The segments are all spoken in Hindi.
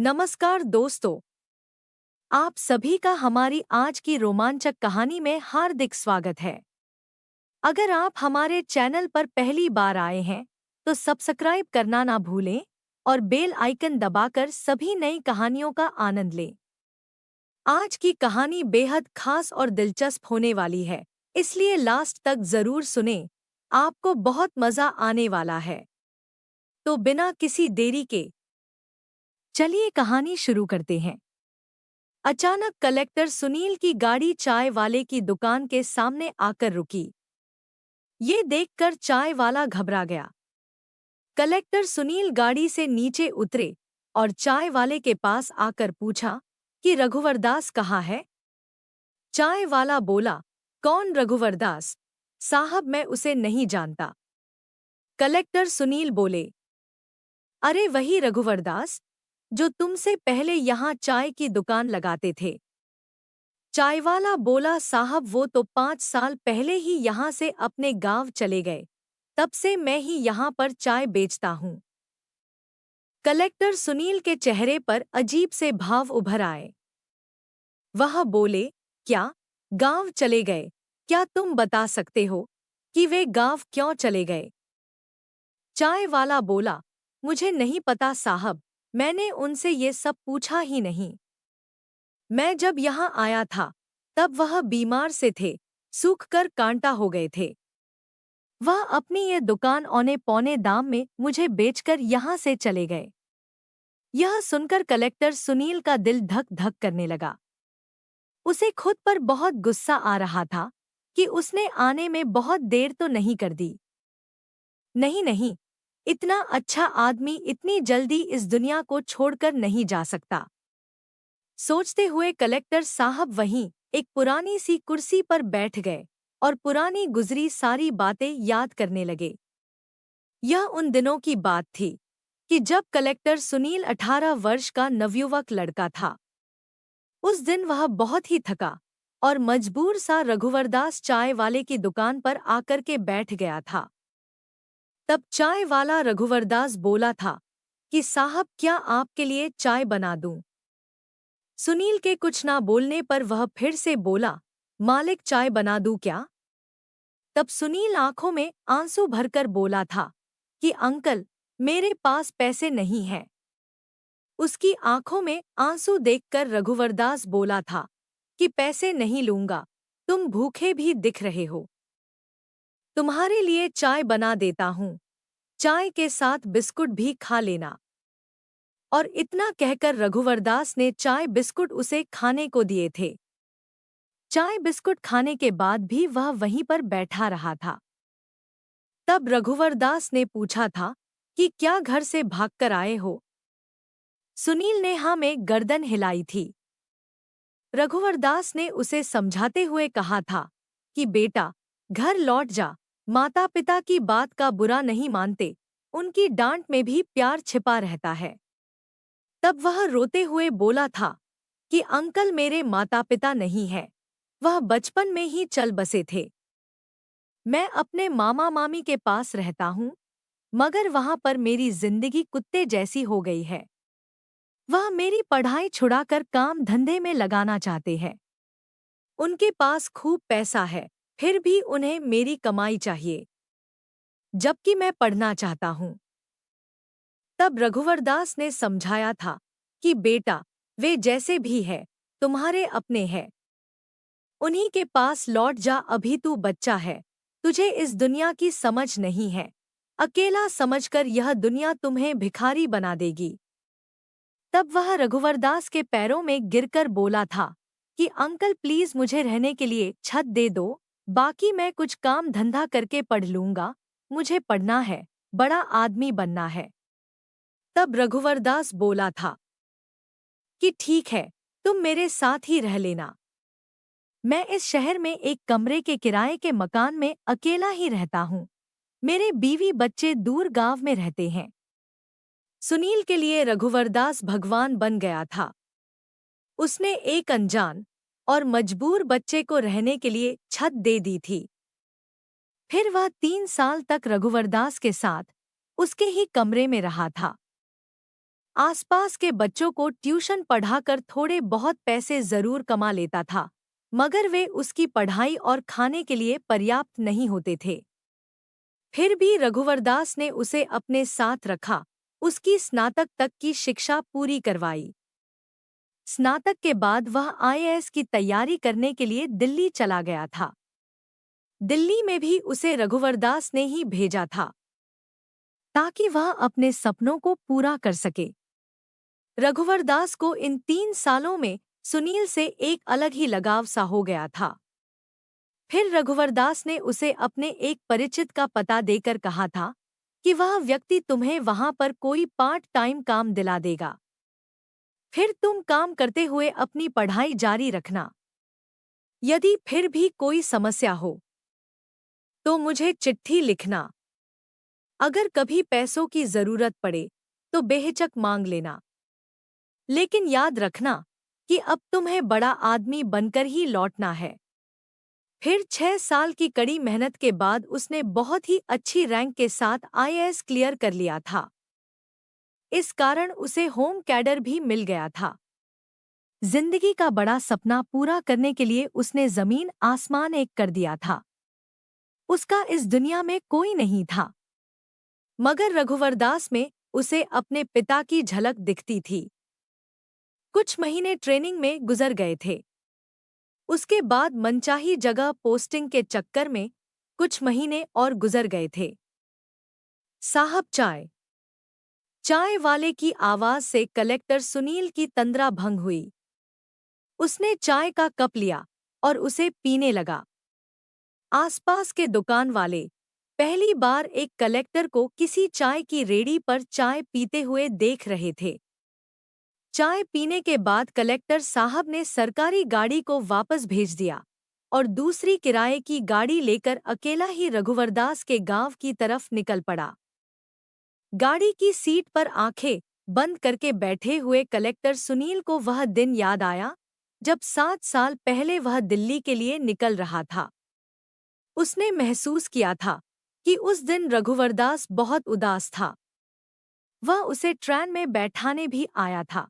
नमस्कार दोस्तों, आप सभी का हमारी आज की रोमांचक कहानी में हार्दिक स्वागत है। अगर आप हमारे चैनल पर पहली बार आए हैं, तो सब्सक्राइब करना ना भूलें और बेल आइकन दबाकर सभी नई कहानियों का आनंद लें। आज की कहानी बेहद खास और दिलचस्प होने वाली है, इसलिए लास्ट तक जरूर सुनें, आपको बहुत मजा आने वाला है। तो बिना किसी देरी के चलिए कहानी शुरू करते हैं। अचानक कलेक्टर सुनील की गाड़ी चाय वाले की दुकान के सामने आकर रुकी। ये देखकर चाय वाला घबरा गया। कलेक्टर सुनील गाड़ी से नीचे उतरे और चाय वाले के पास आकर पूछा कि रघुवर दास कहाँ है। चाय वाला बोला, कौन रघुवर दास? साहब, मैं उसे नहीं जानता। कलेक्टर सुनील बोले, अरे वही रघुवर दास जो तुमसे पहले यहाँ चाय की दुकान लगाते थे। चायवाला बोला, साहब वो तो 5 साल पहले ही यहाँ से अपने गांव चले गए, तब से मैं ही यहाँ पर चाय बेचता हूँ। कलेक्टर सुनील के चेहरे पर अजीब से भाव उभर आए। वह बोले, क्या गांव चले गए? क्या तुम बता सकते हो कि वे गांव क्यों चले गए? चाय वाला बोला, मुझे नहीं पता साहब, मैंने उनसे ये सब पूछा ही नहीं। मैं जब यहाँ आया था तब वह बीमार से थे, सूखकर कांटा हो गए थे। वह अपनी ये दुकान औने पौने दाम में मुझे बेचकर यहाँ से चले गए। यह सुनकर कलेक्टर सुनील का दिल धक धक करने लगा। उसे खुद पर बहुत गुस्सा आ रहा था कि उसने आने में बहुत देर तो नहीं कर दी। नहीं नहीं, इतना अच्छा आदमी इतनी जल्दी इस दुनिया को छोड़कर नहीं जा सकता। सोचते हुए कलेक्टर साहब वहीं एक पुरानी सी कुर्सी पर बैठ गए और पुरानी गुजरी सारी बातें याद करने लगे। यह उन दिनों की बात थी कि जब कलेक्टर सुनील 18 वर्ष का नवयुवक लड़का था। उस दिन वह बहुत ही थका और मजबूर सा रघुवरदास चाय वाले की दुकान पर आकर के बैठ गया था। तब चाय वाला रघुवरदास बोला था कि साहब, क्या आपके लिए चाय बना दूं? सुनील के कुछ ना बोलने पर वह फिर से बोला, मालिक चाय बना दूं क्या? तब सुनील आंखों में आंसू भरकर बोला था कि अंकल, मेरे पास पैसे नहीं हैं। उसकी आंखों में आंसू देखकर रघुवरदास बोला था कि पैसे नहीं लूंगा, तुम भूखे भी दिख रहे हो। तुम्हारे लिए चाय बना देता हूँ, चाय के साथ बिस्कुट भी खा लेना। और इतना कहकर रघुवरदास ने चाय बिस्कुट उसे खाने को दिए थे। चाय बिस्कुट खाने के बाद भी वह वहीं पर बैठा रहा था। तब रघुवरदास ने पूछा था कि क्या घर से भागकर आए हो? सुनील ने हाँ में गर्दन हिलाई थी। रघुवरदास ने उसे समझाते हुए कहा था कि बेटा, घर लौट जा, माता पिता की बात का बुरा नहीं मानते, उनकी डांट में भी प्यार छिपा रहता है। तब वह रोते हुए बोला था कि अंकल, मेरे माता पिता नहीं हैं, वह बचपन में ही चल बसे थे। मैं अपने मामा मामी के पास रहता हूँ, मगर वहाँ पर मेरी जिंदगी कुत्ते जैसी हो गई है। वह मेरी पढ़ाई छुड़ाकर काम धंधे में लगाना चाहते हैं। उनके पास खूब पैसा है, फिर भी उन्हें मेरी कमाई चाहिए, जबकि मैं पढ़ना चाहता हूँ। तब रघुवरदास ने समझाया था कि बेटा, वे जैसे भी है, तुम्हारे अपने हैं। उन्हीं के पास लौट जा, अभी तू बच्चा है, तुझे इस दुनिया की समझ नहीं है। अकेला समझकर यह दुनिया तुम्हें भिखारी बना देगी। तब वह रघुवरदास के पैरों में गिरकर बोला था कि अंकल प्लीज, मुझे रहने के लिए छत दे दो, बाकी मैं कुछ काम धंधा करके पढ़ लूंगा, मुझे पढ़ना है, बड़ा आदमी बनना है। तब रघुवरदास बोला था कि ठीक है, तुम मेरे साथ ही रह लेना। मैं इस शहर में एक कमरे के किराए के मकान में अकेला ही रहता हूँ। मेरे बीवी बच्चे दूर गांव में रहते हैं। सुनील के लिए रघुवरदास भगवान बन गया था। उसने एक अनजान और मजबूर बच्चे को रहने के लिए छत दे दी थी। फिर वह 3 साल तक रघुवरदास के साथ उसके ही कमरे में रहा था। आसपास के बच्चों को ट्यूशन पढ़ाकर थोड़े बहुत पैसे जरूर कमा लेता था, मगर वे उसकी पढ़ाई और खाने के लिए पर्याप्त नहीं होते थे। फिर भी रघुवरदास ने उसे अपने साथ रखा, उसकी स्नातक तक की शिक्षा पूरी करवाई। स्नातक के बाद वह आईएएस की तैयारी करने के लिए दिल्ली चला गया था। दिल्ली में भी उसे रघुवरदास ने ही भेजा था, ताकि वह अपने सपनों को पूरा कर सके। रघुवरदास को इन 3 सालों में सुनील से एक अलग ही लगाव सा हो गया था। फिर रघुवरदास ने उसे अपने एक परिचित का पता देकर कहा था कि वह व्यक्ति तुम्हें वहां पर कोई पार्ट टाइम काम दिला देगा। फिर तुम काम करते हुए अपनी पढ़ाई जारी रखना। यदि फिर भी कोई समस्या हो तो मुझे चिट्ठी लिखना। अगर कभी पैसों की जरूरत पड़े तो बेहिचक मांग लेना। लेकिन याद रखना कि अब तुम्हें बड़ा आदमी बनकर ही लौटना है। फिर 6 साल की कड़ी मेहनत के बाद उसने बहुत ही अच्छी रैंक के साथ आईएएस क्लियर कर लिया था। इस कारण उसे होम कैडर भी मिल गया था। जिंदगी का बड़ा सपना पूरा करने के लिए उसने जमीन आसमान एक कर दिया था। उसका इस दुनिया में कोई नहीं था, मगर रघुवरदास में उसे अपने पिता की झलक दिखती थी। कुछ महीने ट्रेनिंग में गुजर गए थे। उसके बाद मनचाही जगह पोस्टिंग के चक्कर में कुछ महीने और गुजर गए थे। साहब चाय। चाय वाले की आवाज से कलेक्टर सुनील की तंद्रा भंग हुई। उसने चाय का कप लिया और उसे पीने लगा। आसपास के दुकान वाले पहली बार एक कलेक्टर को किसी चाय की रेडी पर चाय पीते हुए देख रहे थे। चाय पीने के बाद कलेक्टर साहब ने सरकारी गाड़ी को वापस भेज दिया और दूसरी किराए की गाड़ी लेकर अकेला ही रघुवरदास के गांव की तरफ निकल पड़ा। गाड़ी की सीट पर आंखें बंद करके बैठे हुए कलेक्टर सुनील को वह दिन याद आया जब 7 साल पहले वह दिल्ली के लिए निकल रहा था। उसने महसूस किया था कि उस दिन रघुवरदास बहुत उदास था। वह उसे ट्रेन में बैठाने भी आया था।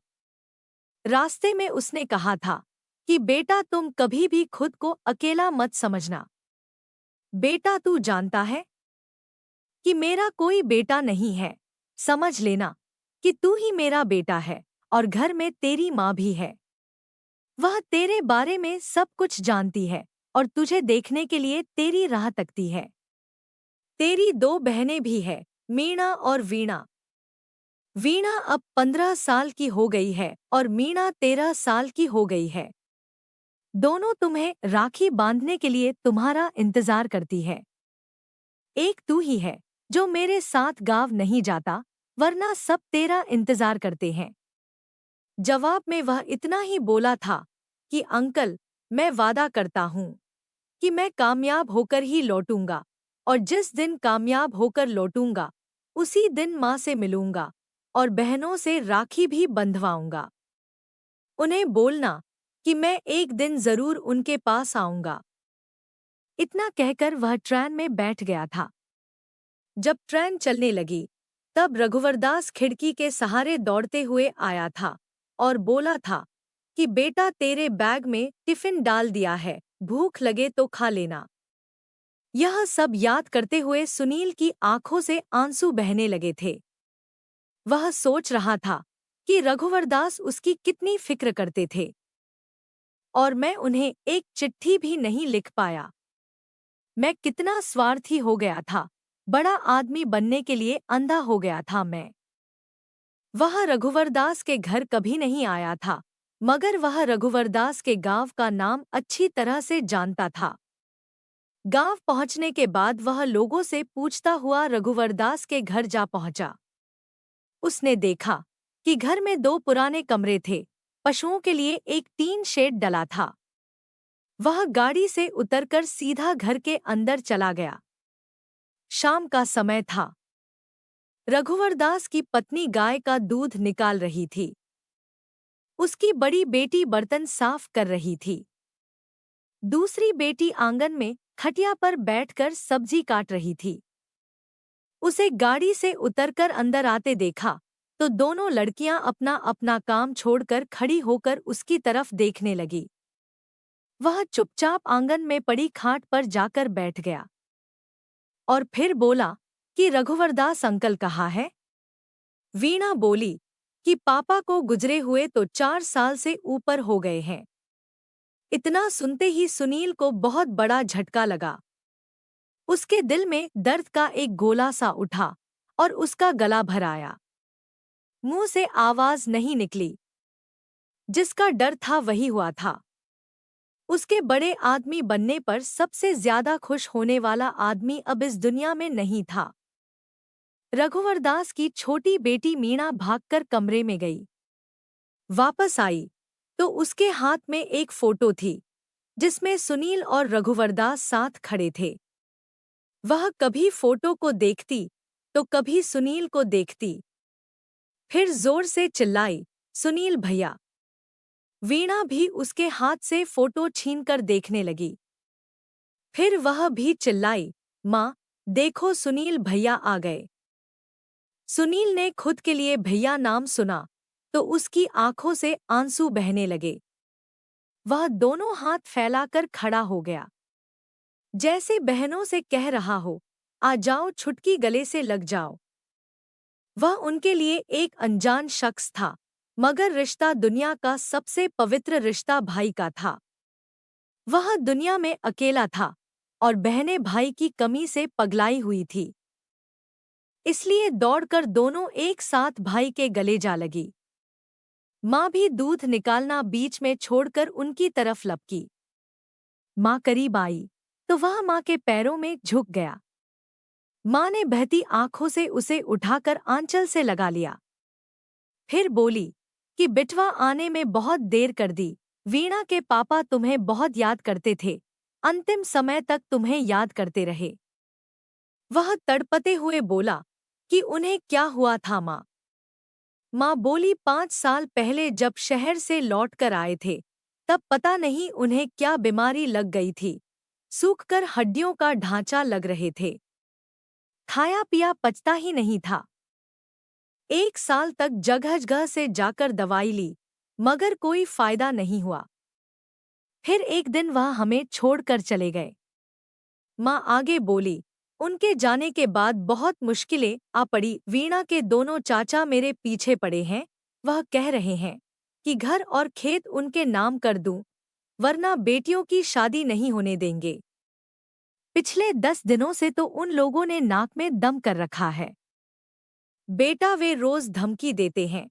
रास्ते में उसने कहा था कि बेटा तुम कभी भी खुद को अकेला मत समझना। बेटा तू जानता है कि मेरा कोई बेटा नहीं है। समझ लेना कि तू ही मेरा बेटा है और घर में तेरी माँ भी है। वह तेरे बारे में सब कुछ जानती है और तुझे देखने के लिए तेरी राह तकती है। तेरी 2 बहनें भी है, मीणा और वीणा। वीणा अब 15 साल की हो गई है और मीणा 13 साल की हो गई है। दोनों तुम्हें राखी बांधने के लिए तुम्हारा इंतजार करती है। एक तू ही है जो मेरे साथ गाँव नहीं जाता, वरना सब तेरा इंतजार करते हैं। जवाब में वह इतना ही बोला था कि अंकल, मैं वादा करता हूँ कि मैं कामयाब होकर ही लौटूंगा और जिस दिन कामयाब होकर लौटूंगा उसी दिन माँ से मिलूंगा और बहनों से राखी भी बंधवाऊंगा। उन्हें बोलना कि मैं एक दिन जरूर उनके पास आऊंगा। इतना कहकर वह ट्रेन में बैठ गया था। जब ट्रेन चलने लगी तब रघुवरदास खिड़की के सहारे दौड़ते हुए आया था और बोला था कि बेटा तेरे बैग में टिफिन डाल दिया है, भूख लगे तो खा लेना। यह सब याद करते हुए सुनील की आंखों से आंसू बहने लगे थे। वह सोच रहा था कि रघुवरदास उसकी कितनी फिक्र करते थे और मैं उन्हें एक चिट्ठी भी नहीं लिख पाया। मैं कितना स्वार्थी हो गया था, बड़ा आदमी बनने के लिए अंधा हो गया था मैं। वह रघुवरदास के घर कभी नहीं आया था, मगर वह रघुवरदास के गांव का नाम अच्छी तरह से जानता था। गांव पहुंचने के बाद वह लोगों से पूछता हुआ रघुवरदास के घर जा पहुंचा। उसने देखा कि घर में 2 पुराने कमरे थे, पशुओं के लिए एक टीन शेड डला था। वह गाड़ी से उतरकर सीधा घर के अंदर चला गया। शाम का समय था। रघुवरदास की पत्नी गाय का दूध निकाल रही थी। उसकी बड़ी बेटी बर्तन साफ कर रही थी। दूसरी बेटी आंगन में खटिया पर बैठकर सब्जी काट रही थी। उसे गाड़ी से उतरकर अंदर आते देखा तो दोनों लड़कियां अपना अपना काम छोड़कर खड़ी होकर उसकी तरफ देखने लगी। वह चुपचाप आंगन में पड़ी खाट पर जाकर बैठ गया और फिर बोला कि रघुवरदास अंकल कहाँ है? वीणा बोली कि पापा को गुजरे हुए तो 4 साल से ऊपर हो गए हैं। इतना सुनते ही सुनील को बहुत बड़ा झटका लगा। उसके दिल में दर्द का एक गोला सा उठा और उसका गला भर आया। मुंह से आवाज नहीं निकली। जिसका डर था वही हुआ था। उसके बड़े आदमी बनने पर सबसे ज्यादा खुश होने वाला आदमी अब इस दुनिया में नहीं था। रघुवरदास की छोटी बेटी मीणा भागकर कमरे में गई। वापस आई तो उसके हाथ में एक फोटो थी जिसमें सुनील और रघुवरदास साथ खड़े थे। वह कभी फोटो को देखती तो कभी सुनील को देखती। फिर जोर से चिल्लाई, सुनील भैया। वीणा भी उसके हाथ से फोटो छीनकर देखने लगी। फिर वह भी चिल्लाई, माँ देखो सुनील भैया आ गए। सुनील ने खुद के लिए भैया नाम सुना तो उसकी आंखों से आंसू बहने लगे। वह दोनों हाथ फैलाकर खड़ा हो गया, जैसे बहनों से कह रहा हो, आ जाओ छुटकी गले से लग जाओ। वह उनके लिए एक अनजान शख्स था, मगर रिश्ता दुनिया का सबसे पवित्र रिश्ता भाई का था। वह दुनिया में अकेला था और बहनें भाई की कमी से पगलाई हुई थी। इसलिए दौड़कर दोनों एक साथ भाई के गले जा लगी। माँ भी दूध निकालना बीच में छोड़कर उनकी तरफ लपकी। माँ करीब आई तो वह माँ के पैरों में झुक गया। माँ ने बहती आंखों से उसे उठाकर आंचल से लगा लिया। फिर बोली कि बिटवा आने में बहुत देर कर दी। वीणा के पापा तुम्हें बहुत याद करते थे, अंतिम समय तक तुम्हें याद करते रहे। वह तड़पते हुए बोला कि उन्हें क्या हुआ था माँ? माँ बोली 5 साल पहले जब शहर से लौटकर आए थे तब पता नहीं उन्हें क्या बीमारी लग गई थी। सूखकर हड्डियों का ढांचा लग रहे थे। खाया पिया पचता ही नहीं था। 1 साल तक जगह जगह से जाकर दवाई ली मगर कोई फायदा नहीं हुआ। फिर एक दिन वह हमें छोड़कर चले गए। माँ आगे बोली, उनके जाने के बाद बहुत मुश्किलें आ पड़ी। वीणा के दोनों चाचा मेरे पीछे पड़े हैं। वह कह रहे हैं कि घर और खेत उनके नाम कर दूं, वरना बेटियों की शादी नहीं होने देंगे। पिछले 10 दिनों से तो उन लोगों ने नाक में दम कर रखा है। बेटा वे रोज धमकी देते हैं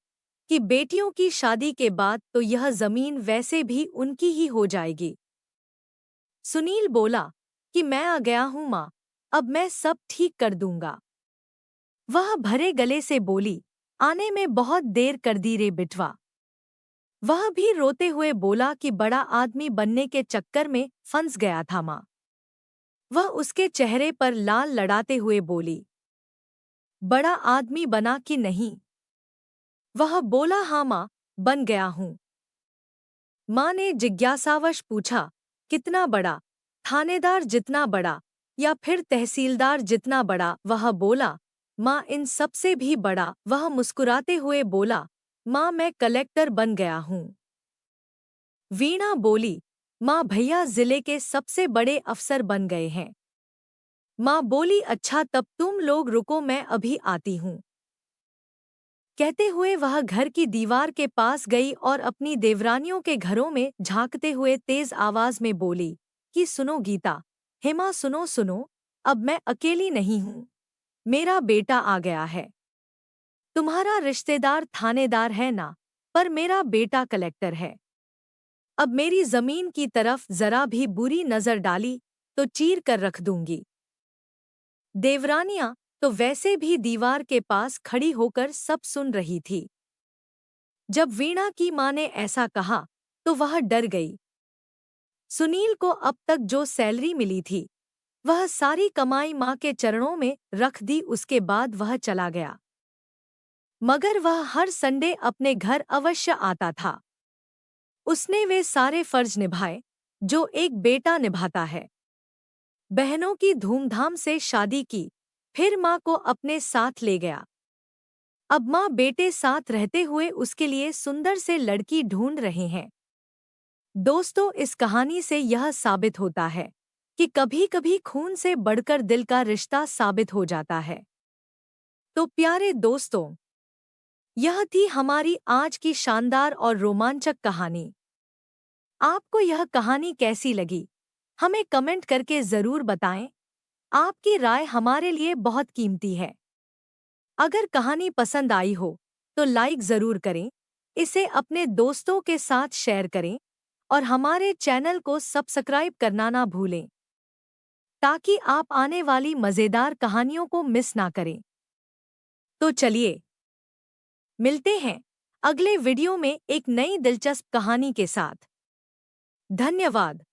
कि बेटियों की शादी के बाद तो यह जमीन वैसे भी उनकी ही हो जाएगी। सुनील बोला कि मैं आ गया हूँ माँ, अब मैं सब ठीक कर दूंगा। वह भरे गले से बोली, आने में बहुत देर कर दी रे बिटवा। वह भी रोते हुए बोला कि बड़ा आदमी बनने के चक्कर में फंस गया था माँ। वह उसके चेहरे पर लाल लड़ाते हुए बोली, बड़ा आदमी बना कि नहीं? वह बोला, हाँ माँ, बन गया हूँ। माँ ने जिज्ञासावश पूछा, कितना बड़ा? थानेदार जितना बड़ा या फिर तहसीलदार जितना बड़ा? वह बोला, माँ इन सबसे भी बड़ा। वह मुस्कुराते हुए बोला, माँ मैं कलेक्टर बन गया हूँ। वीणा बोली, माँ भैया जिले के सबसे बड़े अफसर बन गए हैं। माँ बोली, अच्छा तब तुम लोग रुको मैं अभी आती हूँ। कहते हुए वह घर की दीवार के पास गई और अपनी देवरानियों के घरों में झांकते हुए तेज आवाज में बोली कि सुनो गीता, हेमा सुनो सुनो, अब मैं अकेली नहीं हूँ। मेरा बेटा आ गया है। तुम्हारा रिश्तेदार थानेदार है ना, पर मेरा बेटा कलेक्टर है। अब मेरी जमीन की तरफ जरा भी बुरी नजर डाली तो चीर कर रख दूंगी। देवरानियां तो वैसे भी दीवार के पास खड़ी होकर सब सुन रही थी। जब वीणा की माँ ने ऐसा कहा तो वह डर गई। सुनील को अब तक जो सैलरी मिली थी वह सारी कमाई माँ के चरणों में रख दी। उसके बाद वह चला गया, मगर वह हर संडे अपने घर अवश्य आता था। उसने वे सारे फर्ज निभाए जो एक बेटा निभाता है। बहनों की धूमधाम से शादी की, फिर माँ को अपने साथ ले गया। अब माँ बेटे साथ रहते हुए उसके लिए सुंदर से लड़की ढूंढ रहे हैं। दोस्तों, इस कहानी से यह साबित होता है कि कभी-कभी खून से बढ़कर दिल का रिश्ता साबित हो जाता है। तो प्यारे दोस्तों, यह थी हमारी आज की शानदार और रोमांचक कहानी। आपको यह कहानी कैसी लगी? हमें कमेंट करके ज़रूर बताएं। आपकी राय हमारे लिए बहुत कीमती है। अगर कहानी पसंद आई हो तो लाइक ज़रूर करें, इसे अपने दोस्तों के साथ शेयर करें और हमारे चैनल को सब्सक्राइब करना ना भूलें, ताकि आप आने वाली मज़ेदार कहानियों को मिस ना करें। तो चलिए, मिलते हैं अगले वीडियो में एक नई दिलचस्प कहानी के साथ। धन्यवाद।